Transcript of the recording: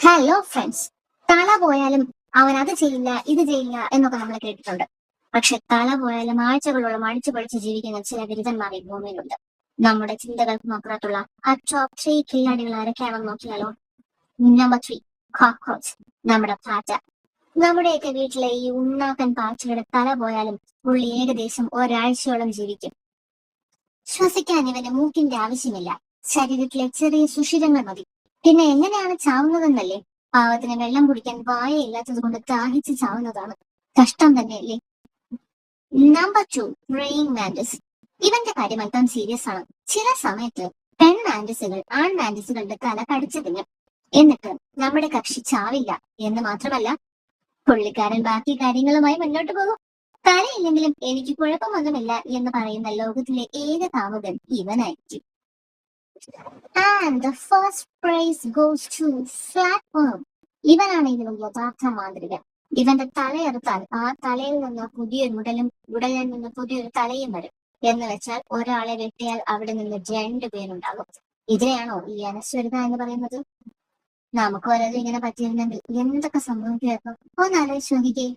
Hello friends. തല പോയാലും അവൻ അത് ചെയ്യില്ല ഇത് ചെയ്യില്ല എന്നൊക്കെ നമ്മൾ കേട്ടിട്ടുണ്ട്. പക്ഷെ തല പോയാലും ആഴ്ചകളോളം അടിച്ചു പൊളിച്ച് ജീവിക്കുന്ന ചില ബിരുദന്മാർ ഈ ഭൂമിയിലുണ്ട്. നമ്മുടെ ചിന്തകൾക്കും അപ്പുറത്തുള്ള ആ ടോപ്പ് 3 കില്ലാടികൾ ആരൊക്കെയാണെന്ന് നോക്കിയാലോ. നമ്പർ 3, കോക്രോച്ച്, നമ്മുടെ പാറ്റ. നമ്മുടെയൊക്കെ വീട്ടിലെ ഈ ഉണ്ണാക്കൻ പാച്ചയുടെ തല പോയാലും പുള്ളി ഏകദേശം ഒരാഴ്ചയോളം ജീവിക്കും. ശ്വസിക്കാൻ ഇവന് മൂക്കിന്റെ ആവശ്യമില്ല, ശരീരത്തിലെ ചെറിയ സുഷിരങ്ങൾ മതി. പിന്നെ എങ്ങനെയാണ് ചാവുന്നതെന്നല്ലേ? പാവത്തിന് വെള്ളം കുടിക്കാൻ വായയില്ലാത്തത് കൊണ്ട് ദാഹിച്ച് ചാവുന്നതാണ്. കഷ്ടം തന്നെയല്ലേ. Number 2, praying mantis. ഇവന്റെ കാര്യം അല്പം സീരിയസ് ആണ്. ചില സമയത്ത് പെൺ മാൻറ്റിസുകൾ ആൺ മാൻറ്റിസുകളുടെ തല കടിച്ചു തിന്നും. എന്നിട്ട് നമ്മുടെ കക്ഷി ചാവില്ല എന്ന് മാത്രമല്ല, പുള്ളിക്കാരൻ ബാക്കി കാര്യങ്ങളുമായി മുന്നോട്ട് പോകും. തലയില്ലെങ്കിലും എനിക്ക് കുഴപ്പമൊന്നുമില്ല എന്ന് പറയുന്ന ലോകത്തിലെ ഏക കാമുകൻ ഇവനായിരിക്കും. And the first praise goes to Flatworm. ഇവനാണ് ഇതിന് യഥാർത്ഥ മാന്ത്രികൻ. ഇവന്റെ തലയെടുത്താൽ ആ തലയിൽ നിന്ന് പുതിയൊരു ഉടലും ഉടലിൽ നിന്ന് പുതിയൊരു തലയും വരും. എന്ന് വെച്ചാൽ ഒരാളെ വെട്ടിയാൽ അവിടെ നിന്ന് 2 പേരുണ്ടാകും. ഇതിനെയാണോ ഈ അനശ്വരത എന്ന് പറയുന്നത്? നമുക്ക് വല്ലതും ഇങ്ങനെ പറ്റിയിരുന്നെങ്കിൽ എന്തൊക്കെ സംഭവിക്കുമായിരുന്നു ഒന്ന് ആലോചിച്ച് നോക്കിക്കേ.